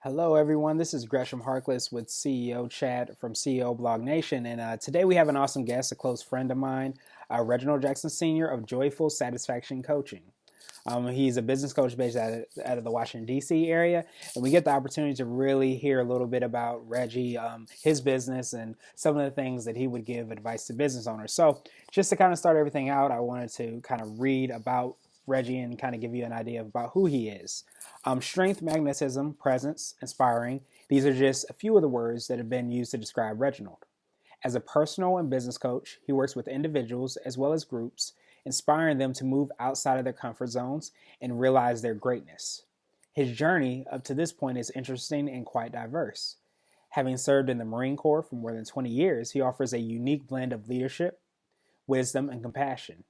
Hello, everyone. This is Gresham Harkless with CEO Chat from CEO Blog Nation. And today we have an awesome guest, a close friend of mine, Reginald Jackson Sr. of Joyful Satisfaction Coaching. He's a business coach based out of the Washington, D.C. area. And we get the opportunity to really hear a little bit about Reggie, his business, and some of the things that he would give advice to business owners. So just to kind of start everything out, I wanted to kind of read about Reggie and kind of give you an idea about who he is. Strength, magnetism, presence, inspiring. These are just a few of the words that have been used to describe Reginald. As a personal and business coach, he works with individuals as well as groups, inspiring them to move outside of their comfort zones and realize their greatness. His journey up to this point is interesting and quite diverse. Having served in the Marine Corps for more than 20 years, he offers a unique blend of leadership, wisdom, and compassion.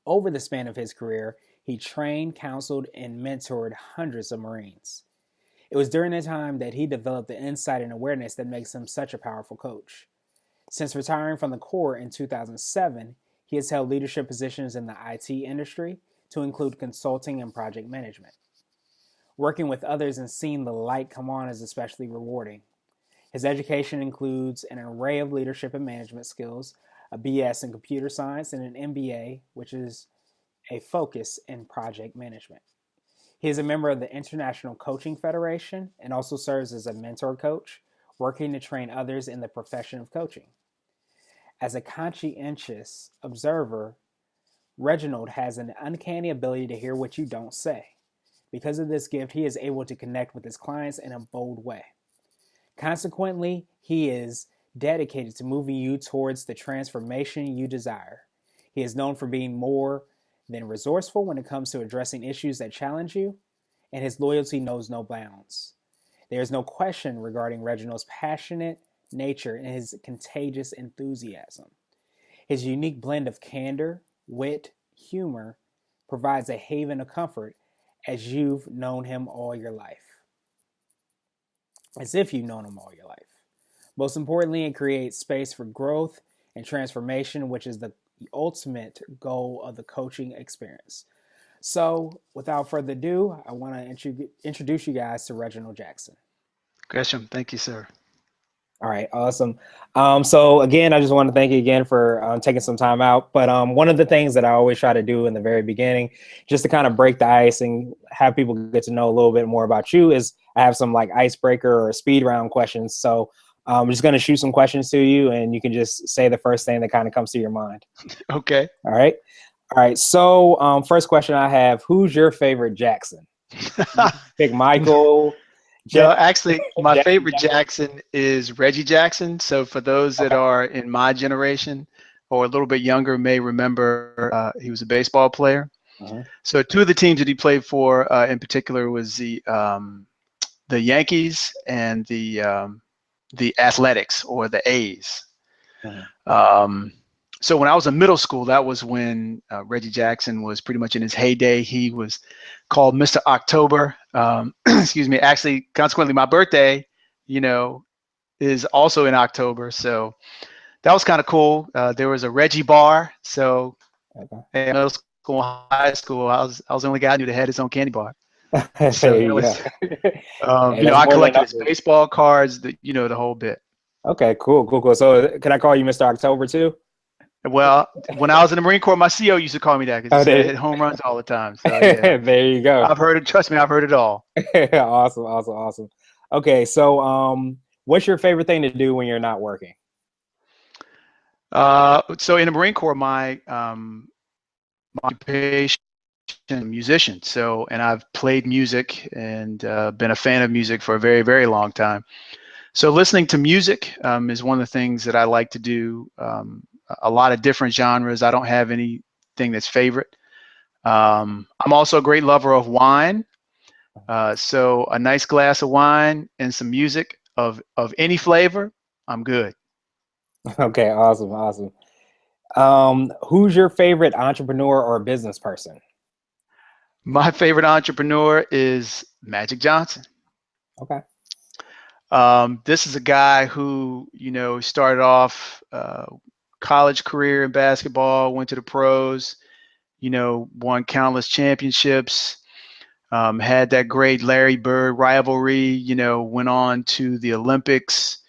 Over the span of his career, he trained, counseled, and mentored hundreds of Marines. It was during that time that he developed the insight and awareness that makes him such a powerful coach. Since retiring from the Corps in 2007, he has held leadership positions in the IT industry, to include consulting and project management. Working with others and seeing the light come on is especially rewarding. His education includes an array of leadership and management skills, a BS in computer science, and an MBA, which is a focus in project management. He is a member of the International Coaching Federation and also serves as a mentor coach, working to train others in the profession of coaching. As a conscientious observer, Reginald has an uncanny ability to hear what you don't say. Because of this gift, he is able to connect with his clients in a bold way. Consequently, he is dedicated to moving you towards the transformation you desire. He is known for being more than resourceful when it comes to addressing issues that challenge you, and his loyalty knows no bounds. There is no question regarding Reginald's passionate nature and his contagious enthusiasm. His unique blend of candor, wit, humor provides a haven of comfort as you've known him all your life. As if you've known him all your life. Most importantly, it creates space for growth and transformation, which is the ultimate goal of the coaching experience. So, without further ado, I want to introduce you guys to Reginald Jackson. Gresham, thank you, sir. All right, awesome. So again, I just want to thank you again for taking some time out. But one of the things that I always try to do in the very beginning, just to kind of break the ice and have people get to know a little bit more about you, is I have some like icebreaker or speed round questions. So I'm just going to shoot some questions to you, and you can just say the first thing that kind of comes to your mind. Okay. All right. All right. So first question I have: who's your favorite Jackson? Pick Michael. No, actually, my favorite Jackson is Reggie Jackson. So for those that are in my generation or a little bit younger may remember, he was a baseball player. So two of the teams that he played for in particular was the Yankees and the Athletics, or the A's. So when I was in middle school, that was when Reggie Jackson was pretty much in his heyday. He was called Mr. October. Excuse me. Actually, consequently, my birthday, is also in October. So that was kind of cool. There was a Reggie bar. So in middle school, high school, I was the only guy who knew that had his own candy bar. So that was, I collected his baseball cards, the whole bit. Okay, cool. So can I call you Mr. October too? Well, when I was in the Marine Corps, my CO used to call me that because he said I hit home runs all the time. So yeah. There you go. I've heard it. Trust me, I've heard it all. Awesome. Okay, so what's your favorite thing to do when you're not working? So in the Marine Corps, my occupation is a musician. So, and I've played music and been a fan of music for a very, very long time. So listening to music is one of the things that I like to do. A lot of different genres. I don't have anything that's favorite. I'm also a great lover of wine. So a nice glass of wine and some music of any flavor, I'm good. Okay, awesome. Who's your favorite entrepreneur or business person? My favorite entrepreneur is Magic Johnson. Okay. This is a guy who, started off college career in basketball, went to the pros, won countless championships, had that great Larry Bird rivalry, went on to the Olympics,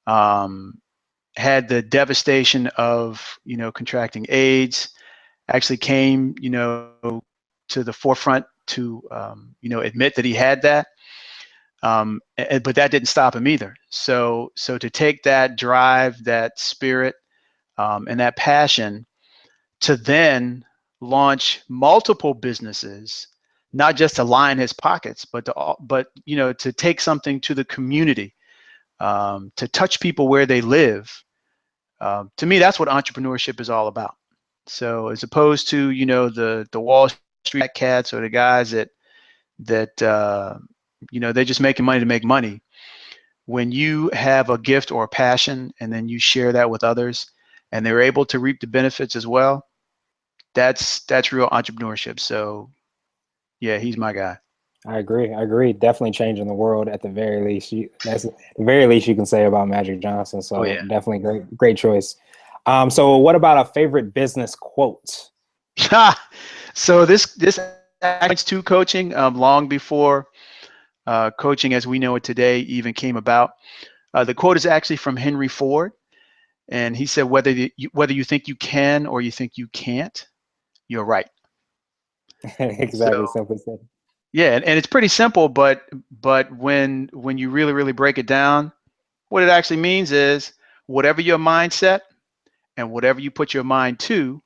had the devastation of, contracting AIDS, actually came, to the forefront to, admit that he had that. But that didn't stop him either. So to take that drive, that spirit, and that passion to then launch multiple businesses, not just to line his pockets, but to take something to the community, to touch people where they live. To me, that's what entrepreneurship is all about. So as opposed to the Wall Street cats or the guys that they're just making money to make money. When you have a gift or a passion and then you share that with others and they're able to reap the benefits as well, that's real entrepreneurship. So yeah, he's my guy. I agree. I agree. Definitely changing the world at the very least. That's the very least you can say about Magic Johnson. Oh So yeah. definitely great choice. So what about a favorite business quote? So this points to coaching long before coaching as we know it today even came about. The quote is actually from Henry Ford, and he said, whether you think you can or you think you can't, you're right. Exactly. So Simply said. yeah, and it's pretty simple, but when you really break it down, what it actually means is whatever your mindset and whatever you put your mind to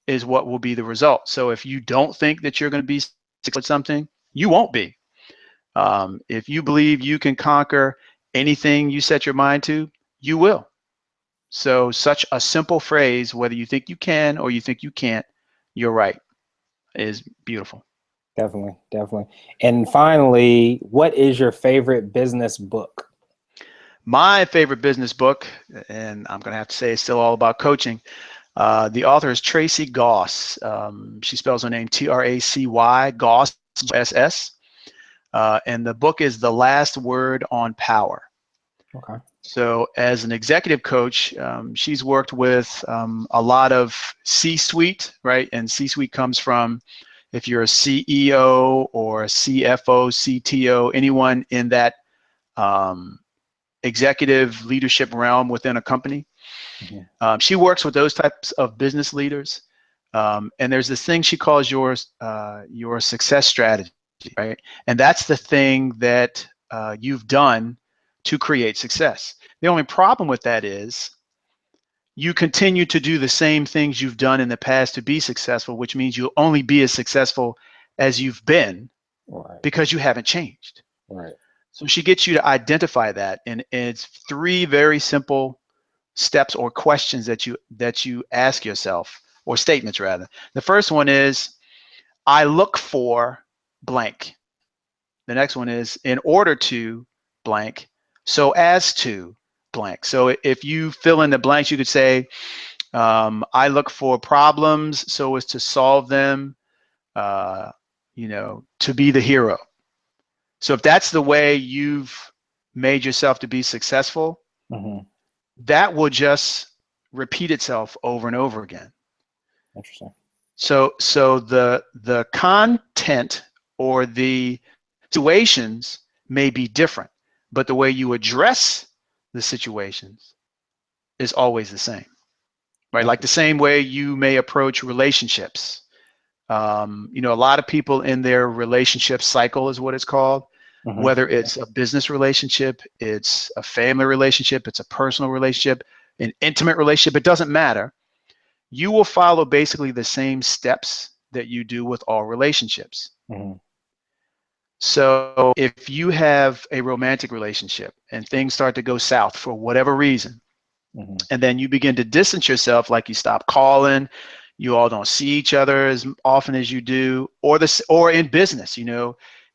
is what will be the result. So if you don't think that you're going to be successful at something, you won't be. If you believe you can conquer anything you set your mind to, you will. So such a simple phrase, whether you think you can or you think you can't, you're right, is beautiful. Definitely. Definitely. And finally, what is your favorite business book? My favorite business book, and I'm going to have to say it's still all about coaching. The author is Tracy Goss. She spells her name Tracy, Goss, SS. And the book is The Last Word on Power. Okay. So as an executive coach, she's worked with a lot of C-suite, right? And C-suite comes from if you're a CEO or a CFO, CTO, anyone in that executive leadership realm within a company. Mhm. She works with those types of business leaders. And there's this thing she calls your success strategy, right? And that's the thing that you've done to create success. The only problem with that is you continue to do the same things you've done in the past to be successful, which means you'll only be as successful as you've been Right. because you haven't changed. Right. So she gets you to identify that, and it's three very simple steps or questions that you ask yourself, or statements rather. The first one is, I look for blank. The next one is, in order to blank, so as to blank. So if you fill in the blanks, you could say, I look for problems so as to solve them, uh, to be the hero. So if that's the way you've made yourself to be successful, Mm-hmm. that will just repeat itself over and over again. Interesting. So the content or the situations may be different, but the way you address the situations is always the same, right? Like the Interesting. same way you may approach relationships. A lot of people in their relationship cycle is what it's called, Mm-hmm. whether it's a business relationship, it's a family relationship, it's a personal relationship, an intimate relationship, it doesn't matter. You will follow basically the same steps that you do with all relationships. Mm-hmm. So if you have a romantic relationship and things start to go south for whatever reason, Mm-hmm. and then you begin to distance yourself, like you stop calling, you all don't see each other as often as you do, or in business,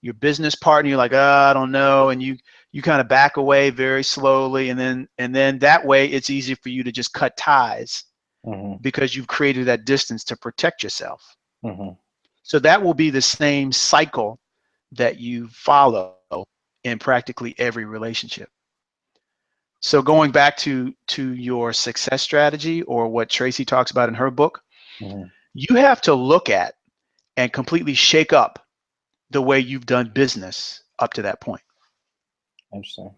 your business partner, you're like, I don't know, and you kind of back away very slowly, and then that way it's easy for you to just cut ties Mm-hmm. because you've created that distance to protect yourself. Mm-hmm. So that will be the same cycle that you follow in practically every relationship. So going back to your success strategy, or what Tracy talks about in her book, Mm-hmm. you have to look at and completely shake up the way you've done business up to that point. Interesting.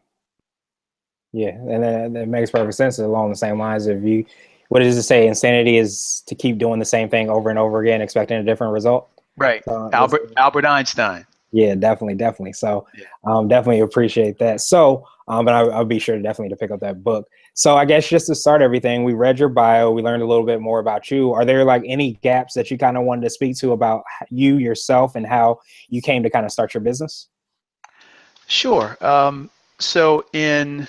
Yeah, and that makes perfect sense along the same lines. If you, what does it say? Insanity is to keep doing the same thing over and over again, expecting a different result. Right. So Albert Einstein. yeah, definitely. So, Yeah. definitely appreciate that. So, but I'll be sure definitely to pick up that book. So, I guess just to start everything, we read your bio, we learned a little bit more about you. Are there like any gaps that you kind of wanted to speak to about you yourself and how you came to kind of start your business? Sure. So in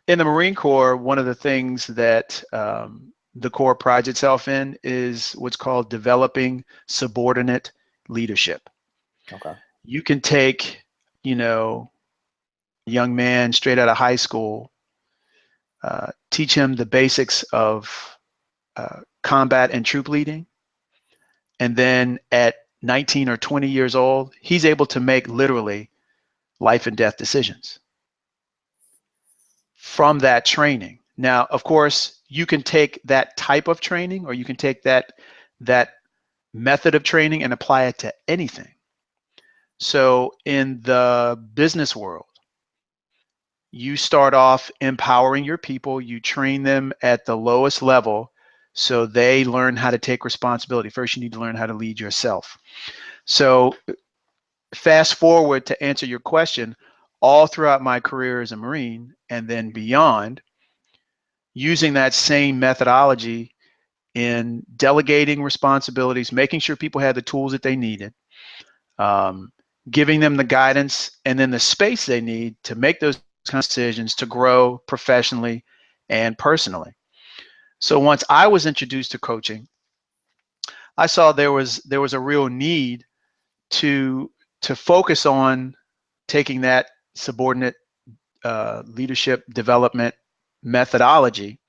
the Marine Corps, one of the things that the Corps prides itself in is what's called developing subordinate leadership. Okay. You can take, a young man straight out of high school, teach him the basics of combat and troop leading, and then at 19 or 20 years old, he's able to make literally life and death decisions from that training. Now, of course, you can take that type of training, or you can take that method of training and apply it to anything. So in the business world, you start off empowering your people, you train them at the lowest level so they learn how to take responsibility. First, you need to learn how to lead yourself. So fast forward to answer your question, all throughout my career as a Marine and then beyond, using that same methodology in delegating responsibilities, making sure people had the tools that they needed, giving them the guidance and then the space they need to make those kind of decisions to grow professionally and personally. So once I was introduced to coaching, I saw there was a real need to focus on taking that subordinate leadership development methodology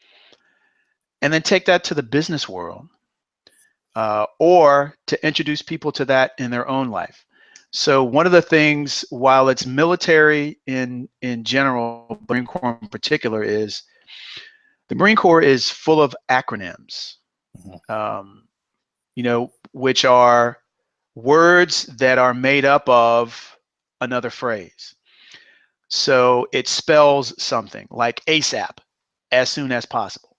and then take that to the business world, or to introduce people to that in their own life. So one of the things, while it's military in general, Marine Corps in particular, is the Marine Corps is full of acronyms, um, which are words that are made up of another phrase. So it spells something like ASAP, as soon as possible.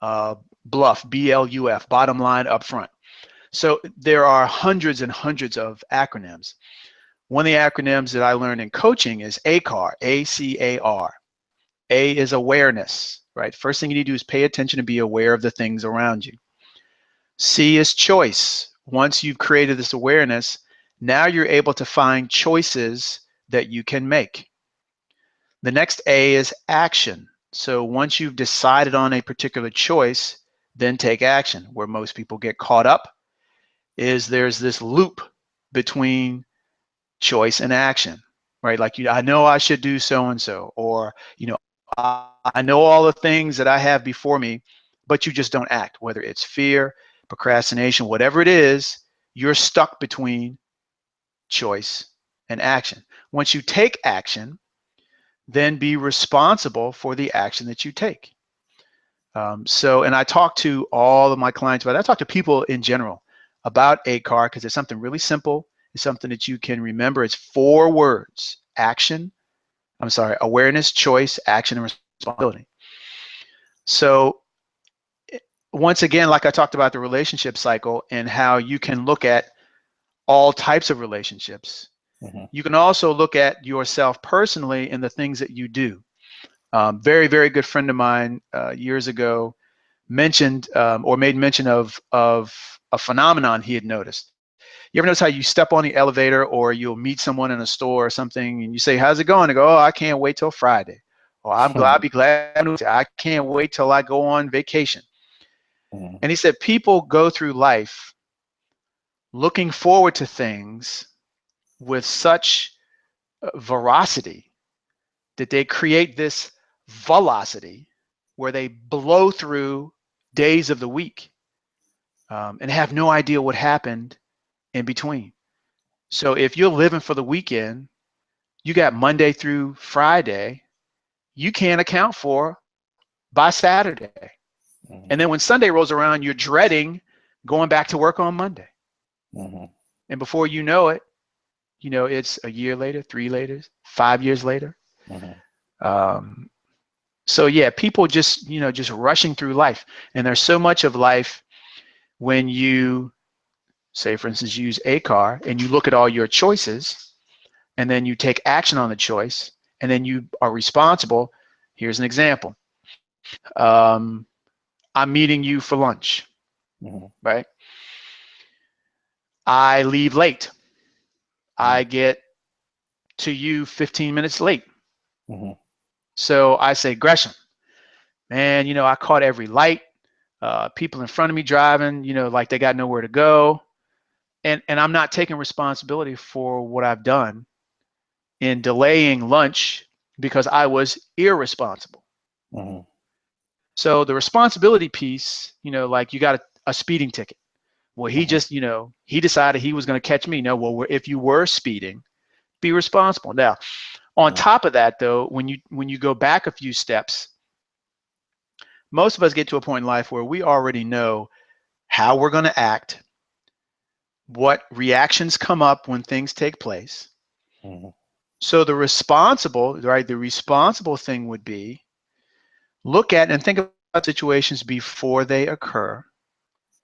BLUF, BLUF, bottom line up front. So there are hundreds and hundreds of acronyms. One of the acronyms that I learned in coaching is ACAR, ACAR. A is awareness, right? First thing you need to do is pay attention and be aware of the things around you. C is choice. Once you've created this awareness, now you're able to find choices that you can make. The next A is action. So once you've decided on a particular choice, then take action. Where most people get caught up is there's this loop between choice and action, right? Like, I know I should do so-and-so, or, I know all the things that I have before me, but you just don't act. Whether it's fear, procrastination, whatever it is, you're stuck between choice and action. Once you take action, then be responsible for the action that you take. And I talk to all of my clients about it. I talk to people in general about ACAR because it's something really simple. It's something that you can remember. It's 4 words: awareness, choice, action, and responsibility. So once again, like I talked about the relationship cycle and how you can look at all types of relationships, you can also look at yourself personally and the things that you do. Very, very good friend of mine years ago mentioned or made mention of a phenomenon he had noticed. You ever notice how you step on the elevator or you'll meet someone in a store or something and you say, "How's it going?" They go, "Oh, I can't wait till Friday." Or I'll be glad. I can't wait till I go on vacation. And he said people go through life looking forward to things with such veracity that they create this velocity where they blow through days of the week and have no idea what happened in between. So if you're living for the weekend, you got Monday through Friday, you can't account for by Saturday. And then when Sunday rolls around, you're dreading going back to work on Monday. And before you know it, it's a year later, 3 later, 5 years later. Mm-hmm. So yeah, people just rushing through life. And there's so much of life when you say, for instance, use a car and you look at all your choices and then you take action on the choice and then you are responsible. Here's an example. I'm meeting you for lunch, Mm-hmm. right? I leave late. I get to you 15 minutes late. Mm-hmm. So I say, Gresham, man, I caught every light. People in front of me driving, like they got nowhere to go. And I'm not taking responsibility for what I've done in delaying lunch because I was irresponsible. Mm-hmm. So the responsibility piece, like you got a speeding ticket. Well, he Mm-hmm. just, he decided he was going to catch me. No, well, if you were speeding, be responsible. Now, on Right. top of that, though, when you go back a few steps, most of us get to a point in life where we already know how we're going to act, what reactions come up when things take place. Mm-hmm. So the responsible thing would be look at and think about situations before they occur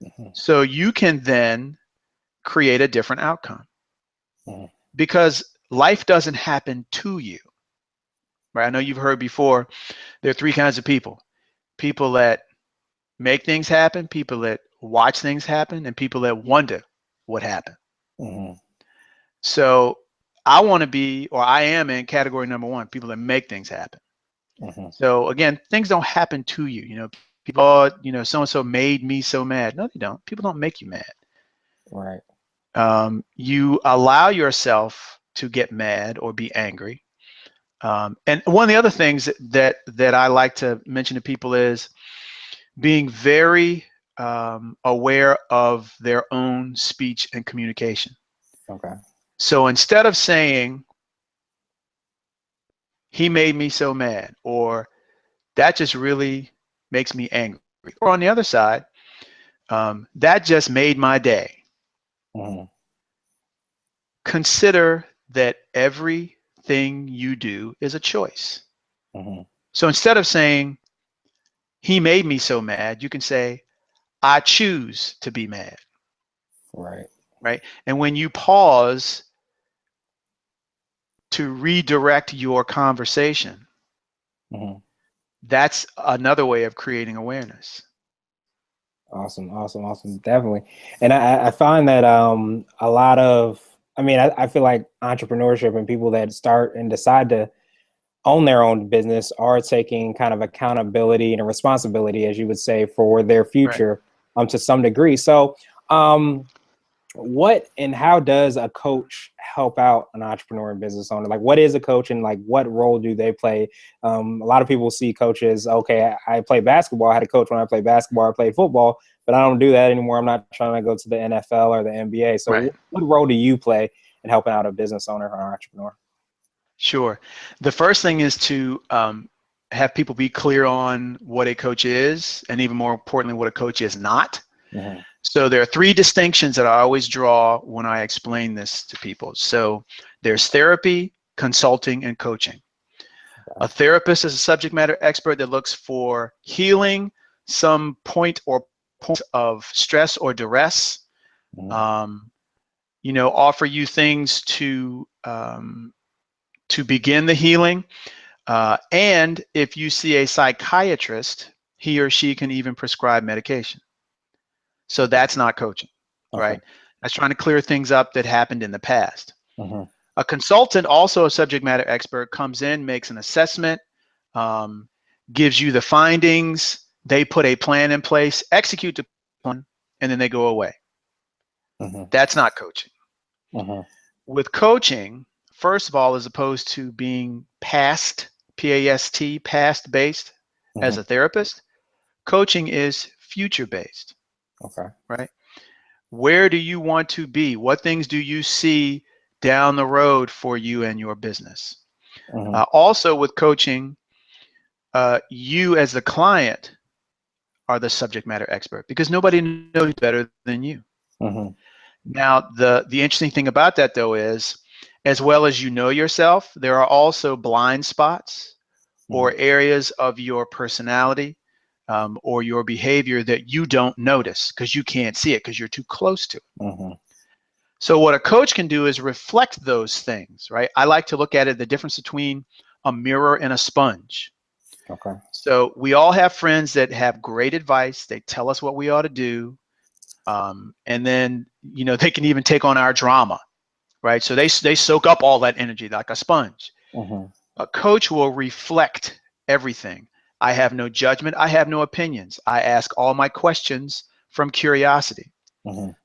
Mm-hmm. so you can then create a different outcome. Mm-hmm. Because life doesn't happen to you, right? I know you've heard before, there are three kinds of people. People that make things happen, people that watch things happen, and people that wonder what happened. Mm-hmm. So I want to be, or I am in category number one, people that make things happen. Mm-hmm. So again, things don't happen to you. People, oh, so-and-so made me so mad. No, they don't. People don't make you mad. Right. You allow yourself to get mad or be angry. And one of the other things that I like to mention to people is being very aware of their own speech and communication. Okay. So instead of saying, he made me so mad, or that just really makes me angry, or on the other side, that just made my day, Mm-hmm. consider that everything you do is a choice. Mm-hmm. So instead of saying, he made me so mad, you can say, I choose to be mad, Right. right? And when you pause to redirect your conversation, Mm-hmm. that's another way of creating awareness. Awesome, awesome, awesome. Definitely. And I find that a lot of, I feel like entrepreneurship and people that start and decide to own their own business are taking kind of accountability and a responsibility, as you would say, for their Right. future to some degree. So um what and how does a coach help out an entrepreneur and business owner? Like, what is a coach and like what role do they play? A lot of people see coaches, okay, I play basketball. I had a coach when I played basketball, I played football, but I don't do that anymore. I'm not trying to go to the NFL or the NBA. So Right. what role do you play in helping out a business owner or an entrepreneur? Sure. The first thing is to have people be clear on what a coach is, and even more importantly, what a coach is not. Mm-hmm. So there are three distinctions that I always draw when I explain this to people. So there's therapy, consulting, and coaching. A therapist is a subject matter expert that looks for healing, some point or point of stress or duress, Mm-hmm. um, offer you things to begin the healing. And if you see a psychiatrist, he or she can even prescribe medication. So that's not coaching, Okay. right? That's trying to clear things up that happened in the past. Mm-hmm. A consultant, also a subject matter expert, comes in, makes an assessment, um, gives you the findings. They put a plan in place, execute the plan, and then they go away. Mm-hmm. That's not coaching. Mm-hmm. With coaching, first of all, as opposed to being past, PAST, past based as Mm-hmm. a therapist, coaching is future based, Okay. right? Where do you want to be? What things do you see down the road for you and your business? Mm-hmm. Also, with coaching, you as the client are the subject matter expert because nobody knows better than you. Mm-hmm. Now, the interesting thing about that, though, is as well as you know yourself, there are also blind spots or areas of your personality or your behavior that you don't notice because you can't see it because you're too close to it. So what a coach can do is reflect those things, right? I like to look at it, the difference between a mirror and a sponge. Okay. So we all have friends that have great advice. They tell us what we ought to do. And then, they can even take on our drama, right? So they soak up all that energy like a sponge. A coach will reflect everything. I have no judgment. I have no opinions. I ask all my questions from curiosity.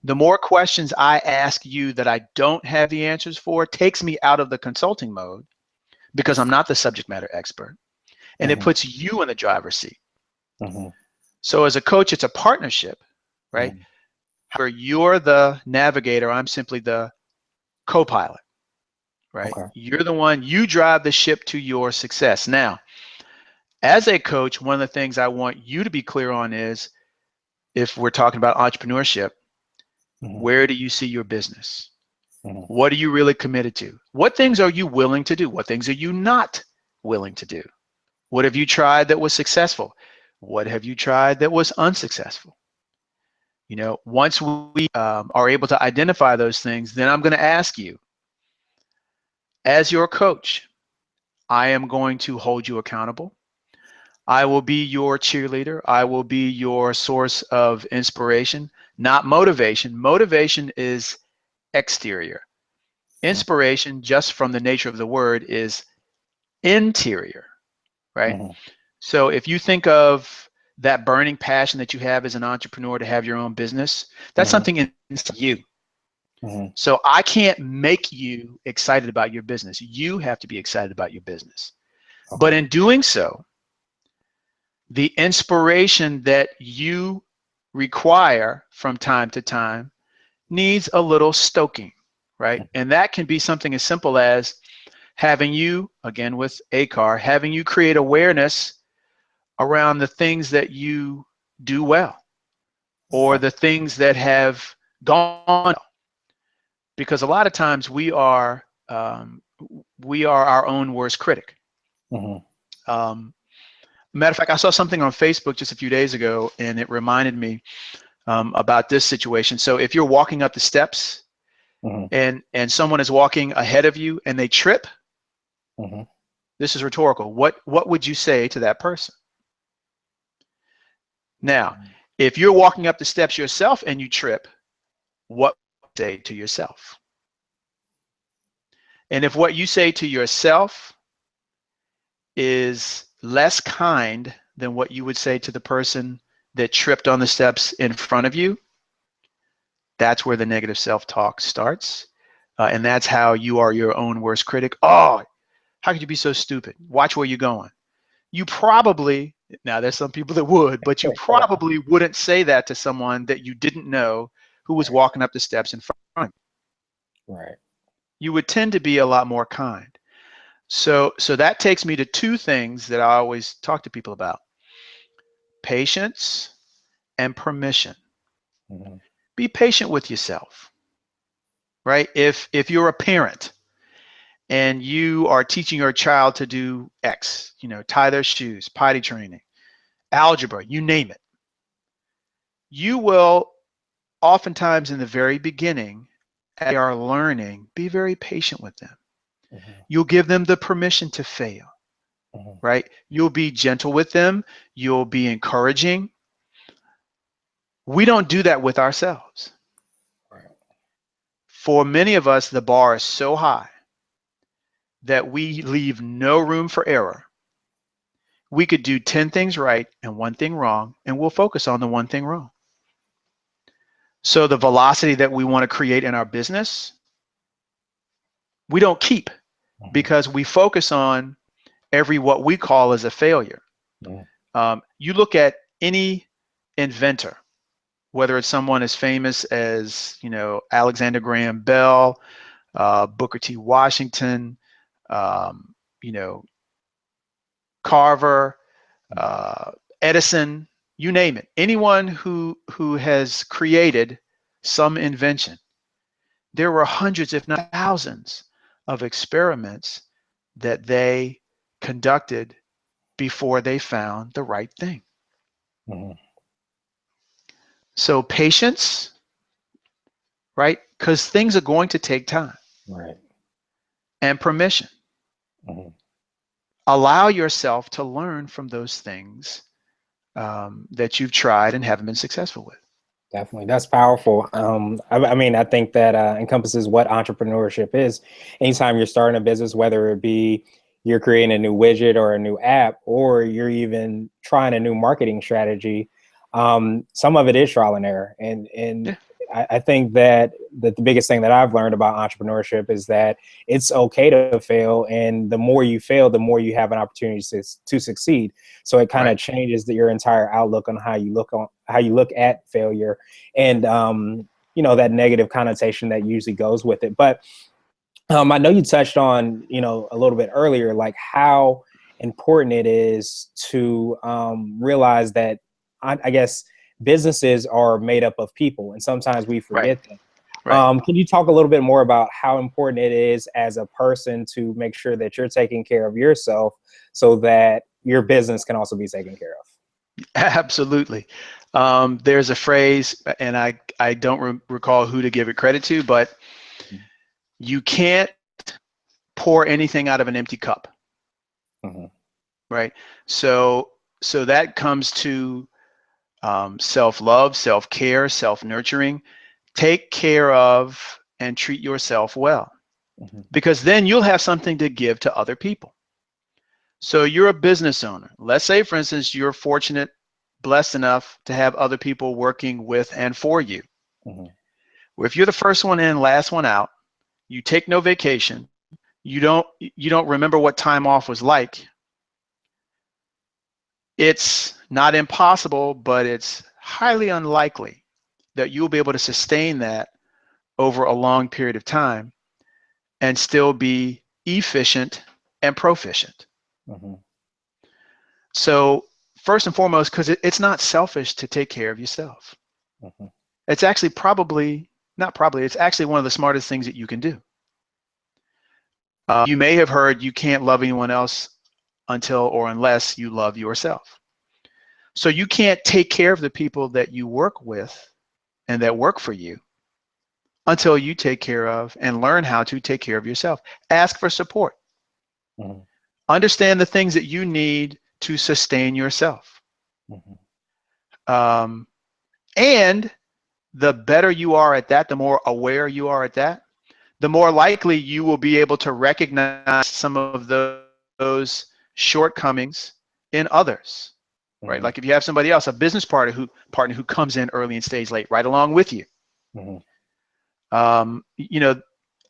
The more questions I ask you that I don't have the answers for takes me out of the consulting mode because I'm not the subject matter expert. And it puts you in the driver's seat. So as a coach, it's a partnership, right? Where you're the navigator, I'm simply the co-pilot, right? Okay. You're the one, you drive the ship to your success. Now, as a coach, one of the things I want you to be clear on is, if we're talking about entrepreneurship, where do you see your business? What are you really committed to? What things are you willing to do? What things are you not willing to do? What have you tried that was successful? What have you tried that was unsuccessful? Once we are able to identify those things, then I'm going to ask you, as your coach, I am going to hold you accountable. I will be your cheerleader. I will be your source of inspiration, not motivation. Motivation is exterior. Inspiration, just from the nature of the word, is interior, right? So if you think of that burning passion that you have as an entrepreneur to have your own business, that's something inside you. So I can't make you excited about your business. You have to be excited about your business. But in doing so, the inspiration that you require from time to time needs a little stoking, right? And that can be something as simple as having you, again with ACAR, having you create awareness around the things that you do well or the things that have gone well. Because a lot of times we are our own worst critic. Matter of fact, I saw something on Facebook just a few days ago, and it reminded me about this situation. So if you're walking up the steps and someone is walking ahead of you and they trip, this is rhetorical. What would you say to that person? Now, if you're walking up the steps yourself and you trip, what would you say to yourself? And if what you say to yourself is less kind than what you would say to the person that tripped on the steps in front of you, that's where the negative self-talk starts. And that's how you are your own worst critic. Oh, how could you be so stupid? Watch where you're going. You probably, now there's some people that would, but you probably wouldn't say that to someone that you didn't know who was walking up the steps in front of you. Right. You would tend to be a lot more kind. So that takes me to two things that I always talk to people about: patience and permission. Be patient with yourself, right? If you're a parent and you are teaching your child to do X, tie their shoes, potty training, algebra, you name it, you will oftentimes in the very beginning, as they are learning, be very patient with them. You'll give them the permission to fail, right? You'll be gentle with them. You'll be encouraging. We don't do that with ourselves. For many of us, the bar is so high that we leave no room for error. We could do 10 things right and one thing wrong, and we'll focus on the one thing wrong. So the velocity that we want to create in our business, we don't keep because we focus on every what we call as a failure. You look at any inventor, whether it's someone as famous as Alexander Graham Bell, Booker T. Washington, Carver, Edison, you name it. Anyone who has created some invention, there were hundreds, if not thousands, of experiments that they conducted before they found the right thing. Mm-hmm. So patience, right? Because things are going to take time. Right. And permission. Mm-hmm. Allow yourself to learn from those things that you've tried and haven't been successful with. Definitely. That's powerful. I mean, I think that encompasses what entrepreneurship is. Anytime you're starting a business, whether it be you're creating a new widget or a new app, or you're even trying a new marketing strategy, some of it is trial and error. And Yeah. I think that the biggest thing that I've learned about entrepreneurship is that it's okay to fail. And the more you fail, the more you have an opportunity to succeed. So it kind of changes your entire outlook on how you look at failure, and that negative connotation that usually goes with it. But I know you touched on a little bit earlier, like how important it is to realize that I guess businesses are made up of people, and sometimes we forget that. Can you talk a little bit more about how important it is as a person to make sure that you're taking care of yourself so that your business can also be taken care of? Absolutely. There's a phrase, and I don't recall who to give it credit to, but you can't pour anything out of an empty cup. Mm-hmm. Right? So that comes to self-love, self-care, self-nurturing. Take care of and treat yourself well, because then you'll have something to give to other people. So you're a business owner. Let's say, for instance, you're fortunate, blessed enough to have other people working with and for you. Mm-hmm. Well, if you're the first one in, last one out, you take no vacation, you don't remember what time off was like, it's not impossible, but it's highly unlikely that you'll be able to sustain that over a long period of time and still be efficient and proficient. Mm-hmm. So first and foremost, because it's not selfish to take care of yourself. Mm-hmm. It's actually it's actually one of the smartest things that you can do. You may have heard you can't love anyone else until or unless you love yourself. So you can't take care of the people that you work with and that work for you until you take care of and learn how to take care of yourself. Ask for support. Mm-hmm. Understand the things that you need to sustain yourself. Mm-hmm. And the better you are at that, the more aware you are at that, the more likely you will be able to recognize some of those shortcomings in others. Right? Mm-hmm. Like if you have somebody else, a business partner who comes in early and stays late, right along with you. Mm-hmm.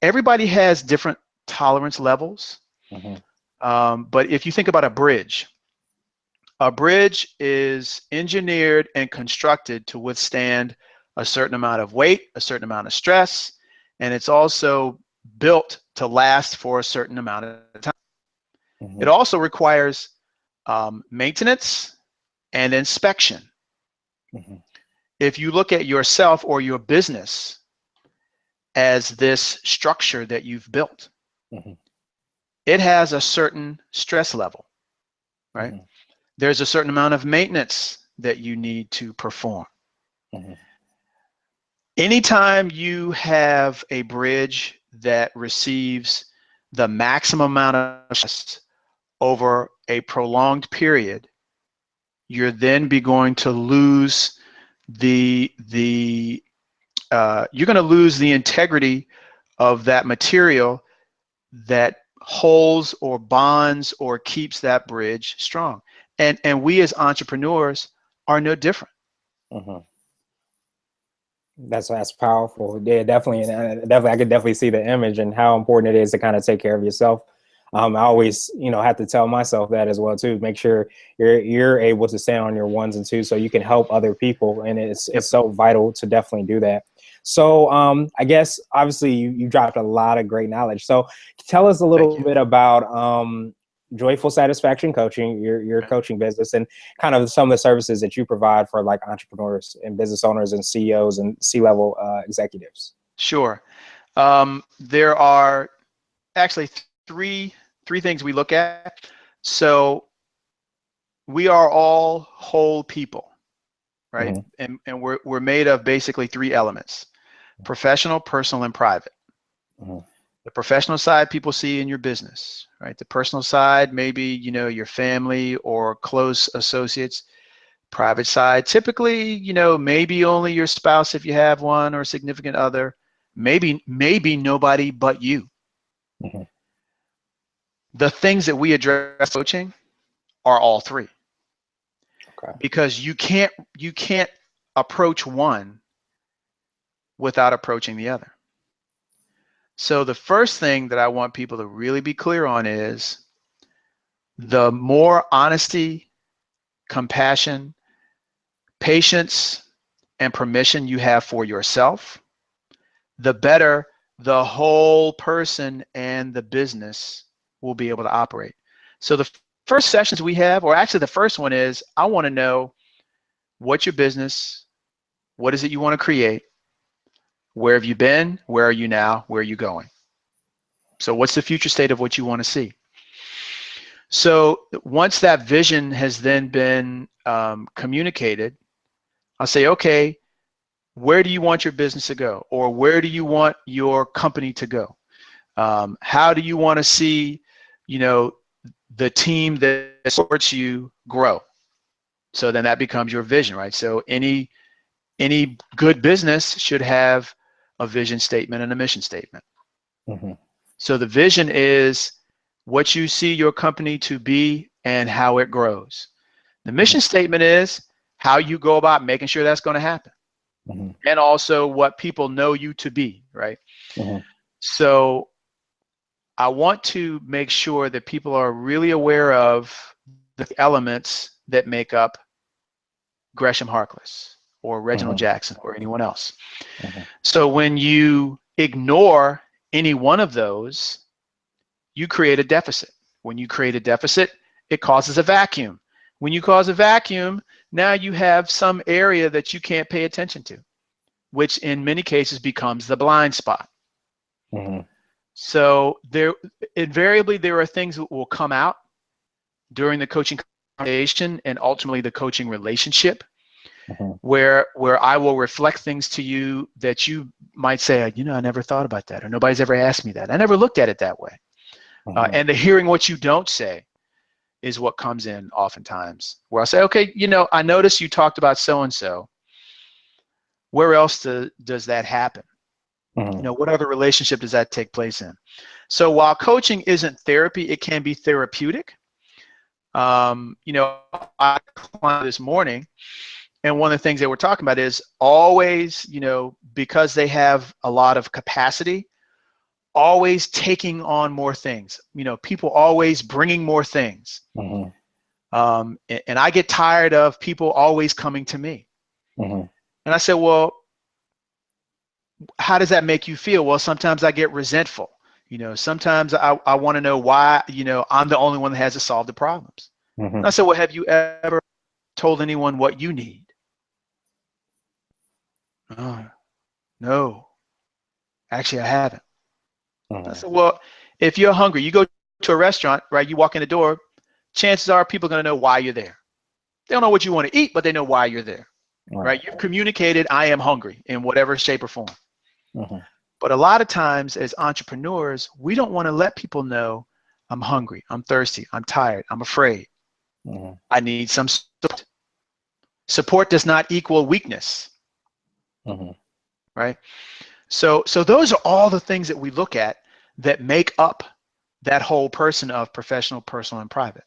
Everybody has different tolerance levels. Mm-hmm. But if you think about a bridge is engineered and constructed to withstand a certain amount of weight, a certain amount of stress, and it's also built to last for a certain amount of time. Mm-hmm. It also requires maintenance and inspection. Mm-hmm. If you look at yourself or your business as this structure that you've built, Mm-hmm. it has a certain stress level, right? Mm-hmm. There's a certain amount of maintenance that you need to perform. Mm-hmm. Anytime you have a bridge that receives the maximum amount of stress over a prolonged period, you're then going to lose you're going to lose the integrity of that material that holds or bonds or keeps that bridge strong. And we as entrepreneurs are no different. Mm-hmm. That's powerful. Yeah, definitely. And I could definitely see the image and how important it is to kind of take care of yourself. I always, have to tell myself that as well too. Make sure you're able to stand on your ones and twos so you can help other people, and it's so vital to definitely do that. So I guess obviously you dropped a lot of great knowledge. So tell us a little bit about Joyful Satisfaction Coaching, your coaching business, and kind of some of the services that you provide for like entrepreneurs and business owners and CEOs and C-level executives. Sure. There are actually three things we look at. So we are all whole people, right? Mm-hmm. And we're made of basically three elements: professional, personal, and private. Mm-hmm. The professional side people see in your business, right? The personal side, maybe, your family or close associates. Private side, typically, maybe only your spouse if you have one, or significant other. Maybe nobody but you. Mm-hmm. The things that we address coaching are all three, Okay. because you can't approach one without approaching the other. So the first thing that I want people to really be clear on is, the more honesty, compassion, patience, and permission you have for yourself, the better the whole person and the business will be able to operate. So the first sessions we have, or actually the first one, is I want to know what's your business, what is it you want to create, where have you been, where are you now, where are you going? So what's the future state of what you want to see? So once that vision has then been communicated, I'll say, okay, where do you want your business to go? Or where do you want your company to go? How do you want to see, the team that supports you grow? So then that becomes your vision, right? So any good business should have a vision statement and a mission statement. Mm-hmm. So the vision is what you see your company to be and how it grows. The mission statement is how you go about making sure that's going to happen. Mm-hmm. And also what people know you to be, right? Mm-hmm. So I want to make sure that people are really aware of the elements that make up Gresham Harkless or Reginald Mm-hmm. Jackson or anyone else. Mm-hmm. So when you ignore any one of those, you create a deficit. When you create a deficit, it causes a vacuum. When you cause a vacuum, now you have some area that you can't pay attention to, which in many cases becomes the blind spot. Mm-hmm. So invariably there are things that will come out during the coaching conversation and ultimately the coaching relationship, Mm-hmm. where I will reflect things to you that you might say, I never thought about that, or nobody's ever asked me that. I never looked at it that way. Mm-hmm. And the hearing what you don't say is what comes in oftentimes, where I'll say, okay, I noticed you talked about so-and-so. Where else does that happen? Mm-hmm. What other relationship does that take place in? So while coaching isn't therapy, it can be therapeutic. I climbed this morning, and one of the things they were talking about is always, because they have a lot of capacity, always taking on more things. People always bringing more things. Mm-hmm. And I get tired of people always coming to me. Mm-hmm. And I said, well, how does that make you feel? Well, sometimes I get resentful. Sometimes I want to know why, I'm the only one that has to solve the problems. And I said, well, have you ever told anyone what you need? Oh, no, actually I haven't. I Mm-hmm. said, well, if you're hungry, you go to a restaurant, right? You walk in the door, chances are people are going to know why you're there. They don't know what you want to eat, but they know why you're there, Right. right? You've communicated, I am hungry in whatever shape or form. Mm-hmm. But a lot of times as entrepreneurs, we don't want to let people know I'm hungry, I'm thirsty, I'm tired, I'm afraid. Mm-hmm. I need some support. Support does not equal weakness, Mm-hmm. right? So those are all the things that we look at that make up that whole person of professional, personal, and private.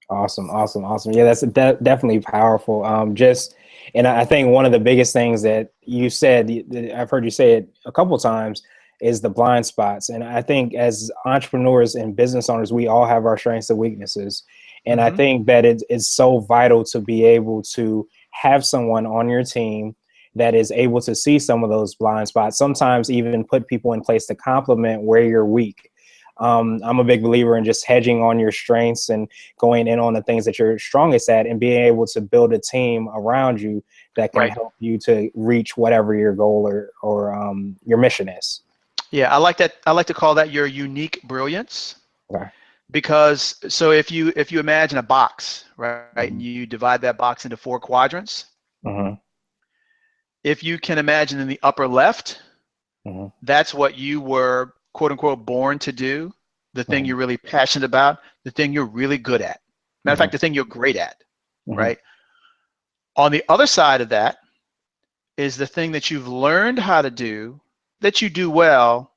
Awesome, awesome, awesome. Yeah, that's definitely powerful. And I think one of the biggest things that you said, I've heard you say it a couple times, is the blind spots. And I think as entrepreneurs and business owners, we all have our strengths and weaknesses. And I think that it's so vital to be able to have someone on your team that is able to see some of those blind spots, sometimes even put people in place to complement where you're weak. I'm a big believer in just hedging on your strengths and going in on the things that you're strongest at, and being able to build a team around you that can Right. help you to reach whatever your goal or your mission is. Yeah, I like that. I like to call that your unique brilliance. Okay. Because so if you imagine a box, right, and Mm-hmm. you divide that box into 4 quadrants, Mm-hmm. if you can imagine in the upper left, Mm-hmm. that's what you were quote unquote born to do, the thing Mm-hmm. you're really passionate about, the thing you're really good at. Matter of Mm-hmm. fact, the thing you're great at, Mm-hmm. right? On the other side of that is the thing that you've learned how to do, that you do well.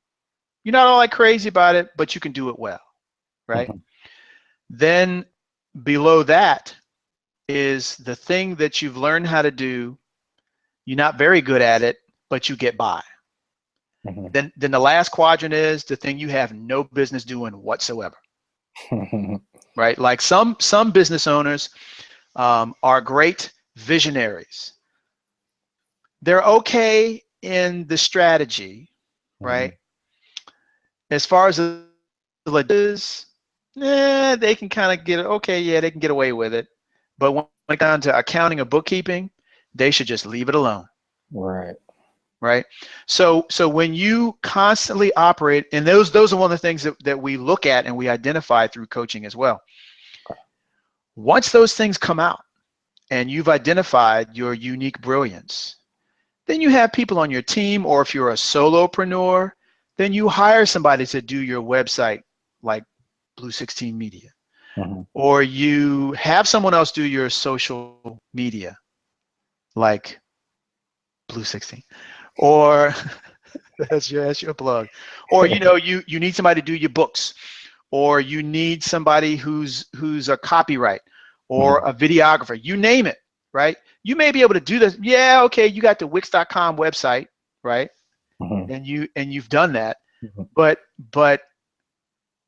You're not all like crazy about it, but you can do it well, right? Mm-hmm. Then below that is the thing that you've learned how to do. You're not very good at it, but you get by. Then the last quadrant is the thing you have no business doing whatsoever, Mm-hmm. right? Like some business owners are great visionaries. They're okay in the strategy, right? As far as the is, they can kind of get okay. Yeah, they can get away with it. But when it comes down to accounting or bookkeeping, they should just leave it alone. Right. Right. So when you constantly operate, and those are one of the things that we look at and we identify through coaching as well. Once those things come out and you've identified your unique brilliance, then you have people on your team, or if you're a solopreneur, then you hire somebody to do your website like Blue 16 Media, Mm-hmm. or you have someone else do your social media like Blue 16, or that's your plug. Or you need somebody to do your books, or you need somebody who's a copyright or Mm-hmm. a videographer. You name it, right? You may be able to do this. Yeah, okay, you got the Wix.com website, right? Mm-hmm. And you've done that. Mm-hmm. But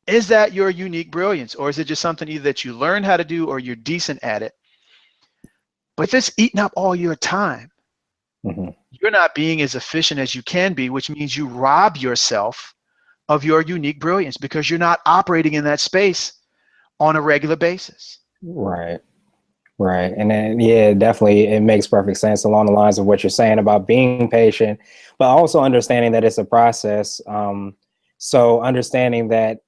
is that your unique brilliance, or is it just something either that you learn how to do or you're decent at it? But if it's eating up all your time, Mm-hmm. you're not being as efficient as you can be, which means you rob yourself of your unique brilliance because you're not operating in that space on a regular basis. Right. Right. And then, yeah, definitely, it makes perfect sense along the lines of what you're saying about being patient, but also understanding that it's a process. So understanding that,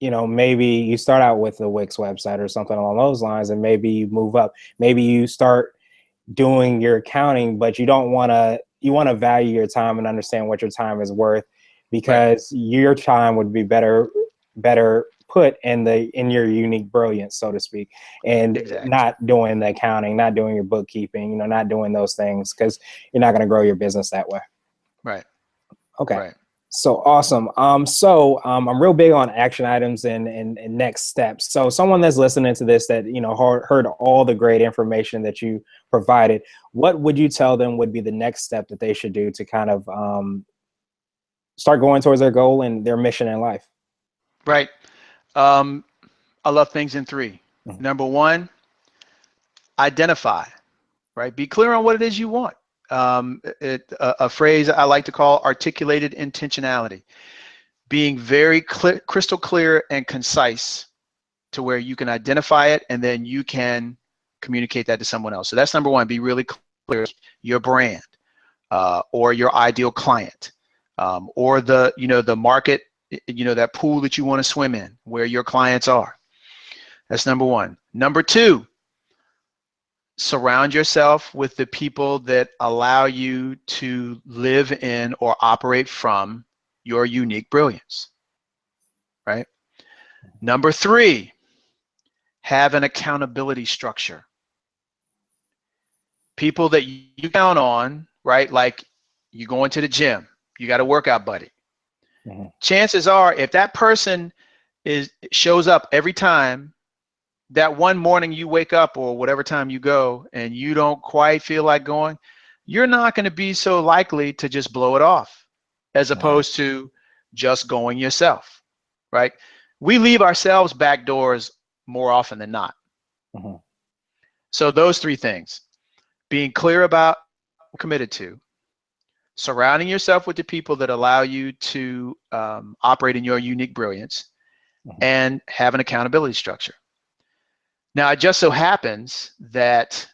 maybe you start out with the Wix website or something along those lines, and maybe you move up. Maybe you start doing your accounting, but you want to value your time and understand what your time is worth, Right. because your time would be better put in your unique brilliance, so to speak, and Exactly. not doing the accounting, not doing your bookkeeping, not doing those things, because you're not going to grow your business that way. Right. Okay. Right. So awesome. I'm real big on action items and next steps. So someone that's listening to this that, heard all the great information that you provided, what would you tell them would be the next step that they should do to kind of start going towards their goal and their mission in life? Right. Um, I love things in three. Mhm. Number one, identify, right? Be clear on what it is you want. A phrase I like to call articulated intentionality, being very crystal clear and concise to where you can identify it and then you can communicate that to someone else. So that's number one, be really clear, your brand or your ideal client or the market, that pool that you want to swim in where your clients are. That's number one. Number two, surround yourself with the people that allow you to live in or operate from your unique brilliance, right? Number three, have an accountability structure. People that you count on, right? Like you go into the gym, you got a workout buddy. Mhm. Chances are, if that person shows up every time, that one morning you wake up or whatever time you go and you don't quite feel like going, you're not going to be so likely to just blow it off as Right. opposed to just going yourself, right? We leave ourselves back doors more often than not. Mhm. So those three things, being clear about what you're committed to, surrounding yourself with the people that allow you to operate in your unique brilliance, Mhm. and have an accountability structure. Now, it just so happens that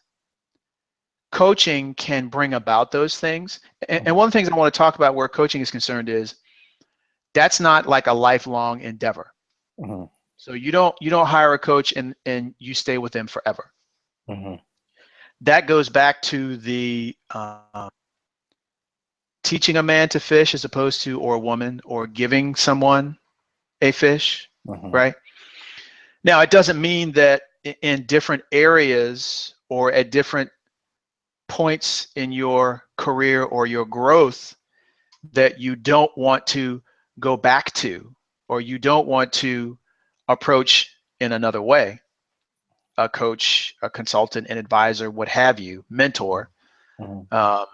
coaching can bring about those things. And Mhm. one of the things I want to talk about where coaching is concerned is that's not like a lifelong endeavor. Mm-hmm. So you don't hire a coach and you stay with them forever. Mm-hmm. That goes back to the teaching a man to fish as opposed to, or a woman, or giving someone a fish, Mm-hmm. right? Now, it doesn't mean that in different areas or at different points in your career or your growth that you don't want to go back to, or you don't want to approach in another way, a coach, a consultant, an advisor, what have you, mentor. Mm-hmm. Um,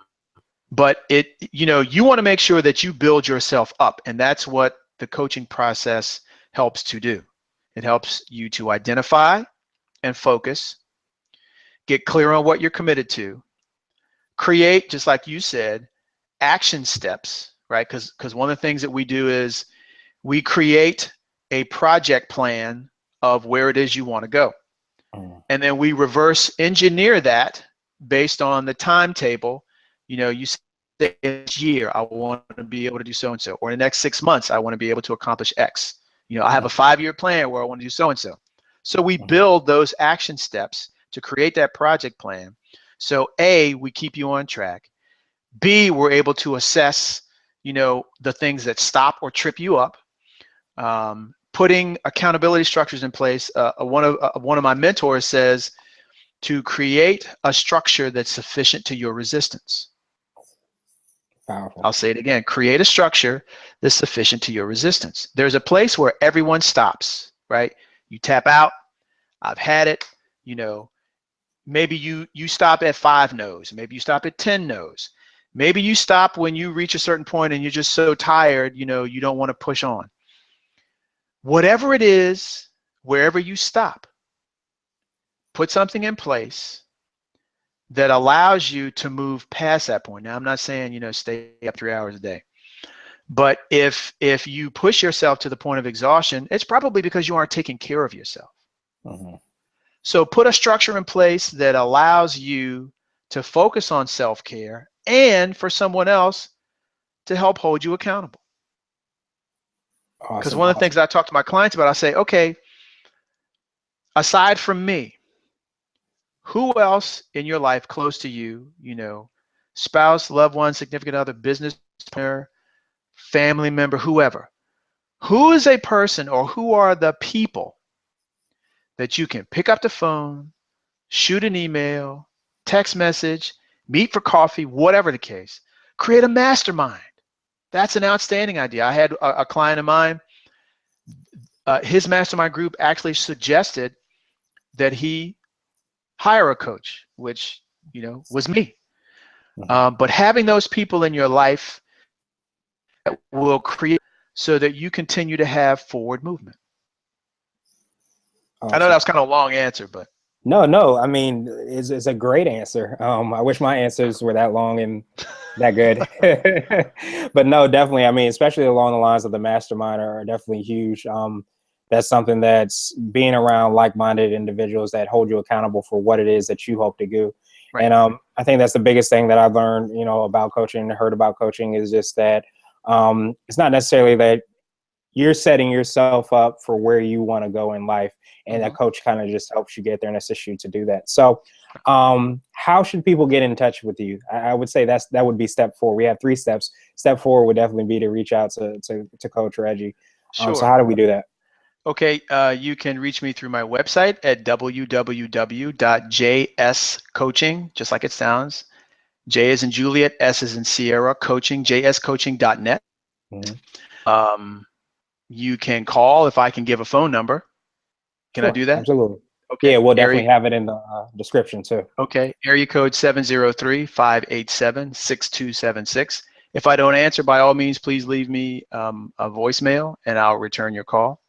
but you want to make sure that you build yourself up, and that's what the coaching process helps to do. It helps you to identify and focus, get clear on what you're committed to, create, just like you said, action steps, right? Because one of the things that we do is we create a project plan of where it is you want to go. And then we reverse engineer that based on the timetable. You say this year, I want to be able to do so-and-so, or in the next 6 months, I want to be able to accomplish X. I have a 5-year plan where I want to do so-and-so. So we build those action steps to create that project plan. So A, we keep you on track. B, we're able to assess, the things that stop or trip you up. Putting accountability structures in place. One of my mentors says to create a structure that's sufficient to your resistance. Powerful. I'll say it again. Create a structure that's sufficient to your resistance. There's a place where everyone stops, right? You tap out. I've had it. Maybe you stop at 5 no's. Maybe you stop at 10 no's. Maybe you stop when you reach a certain point and you're just so tired, you don't want to push on. Whatever it is, wherever you stop, put something in place that allows you to move past that point. Now, I'm not saying, stay up 3 hours a day. But if you push yourself to the point of exhaustion, it's probably because you aren't taking care of yourself. Mm-hmm. So put a structure in place that allows you to focus on self-care and for someone else to help hold you accountable. Because Awesome. one of the things I talk to my clients about, I say, okay, aside from me, who else in your life close to you, spouse, loved one, significant other, business partner, family member, whoever, who is a person or who are the people that you can pick up the phone, shoot an email, text message, meet for coffee, whatever the case, create a mastermind. That's an outstanding idea. I had a client of mine, his mastermind group actually suggested that he hire a coach, which, was me. But having those people in your life will create so that you continue to have forward movement. Awesome. I know that was kind of a long answer, but. No. I mean, it's a great answer. I wish my answers were that long and that good. But no, definitely. I mean, especially along the lines of the mastermind are definitely huge. That's something that's being around like-minded individuals that hold you accountable for what it is that you hope to do. Right. And I think that's the biggest thing that I've learned, about coaching and heard about coaching is just that it's not necessarily that you're setting yourself up for where you want to go in life. And that coach kind of just helps you get there and assists you to do that. So how should people get in touch with you? I would say that would be step 4. We have 3 steps. Step 4 would definitely be to reach out to Coach Reggie. Sure. So how do we do that? Okay, you can reach me through my website at www.jscoaching, just like it sounds. J as in Juliet, S as in Sierra, coaching, jscoaching.net. You can call if I can give a phone number. Can I do that? Absolutely. Okay. Yeah, we'll definitely have it in the description too. Okay. Area code 703-587-6276. If I don't answer, by all means, please leave me a voicemail and I'll return your call.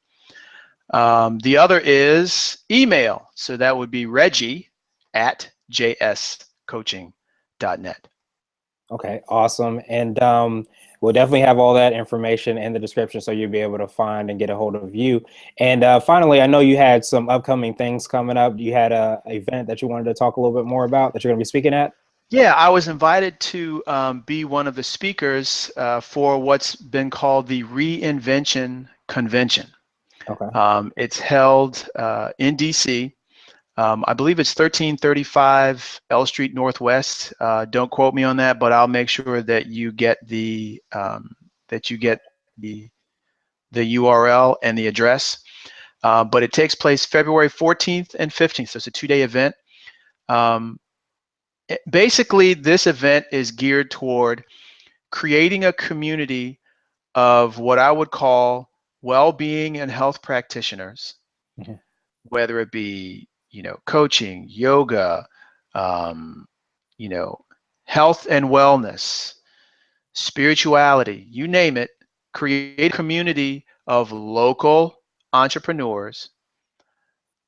The other is email. So that would be Reggie@jscoaching.net. Okay, awesome. And we'll definitely have all that information in the description so you'll be able to find and get a hold of you. And finally, I know you had some upcoming things coming up. You had an event that you wanted to talk a little bit more about that you're going to be speaking at? Yeah, I was invited to be one of the speakers for what's been called the Reinvention Convention. Okay. It's held in DC. I believe it's 1335 L Street Northwest. Don't quote me on that, but I'll make sure that you get the URL and the address. But it takes place February 14th and 15th, so it's a 2-day event. Basically, this event is geared toward creating a community of what I would call well-being and health practitioners, Mhm. whether it be, coaching, yoga, um, health and wellness, spirituality, you name it. Create a community of local entrepreneurs,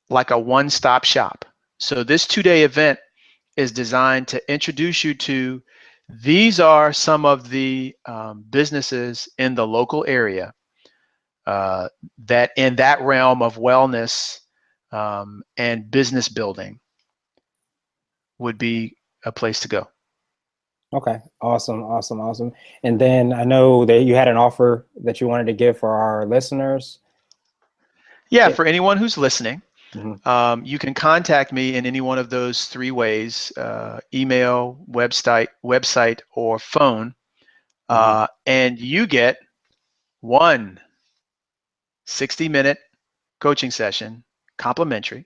like a one-stop shop. So this 2-day event is designed to introduce you to, these are some of the businesses in the local area that in that realm of wellness and business building would be a place to go. Okay. Awesome. Awesome. Awesome. And then I know that you had an offer that you wanted to give for our listeners. Yeah, It, for anyone who's listening, mhm. you can contact me in any one of those 3 ways: email, website, or phone, Mhm. and you get one 60-minute coaching session, complimentary.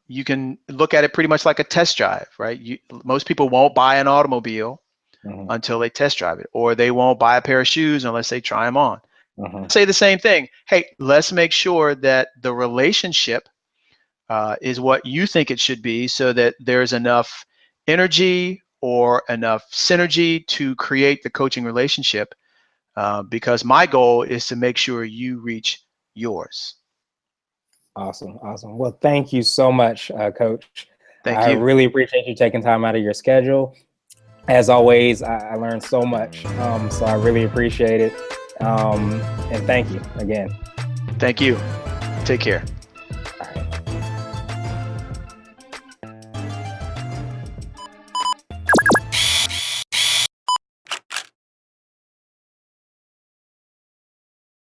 You can look at it pretty much like a test drive, right? Most people won't buy an automobile Mhm. until they test drive it, or they won't buy a pair of shoes unless they try them on. Mhm. Say the same thing. Hey, let's make sure that the relationship is what you think it should be, so that there's enough energy or enough synergy to create the coaching relationship. Because my goal is to make sure you reach yours. Awesome. Awesome. Well, thank you so much, Coach. Thank I you. really appreciate you taking time out of your schedule. As always, I learned so much. So I really appreciate it. And thank you again. Thank you. Take care.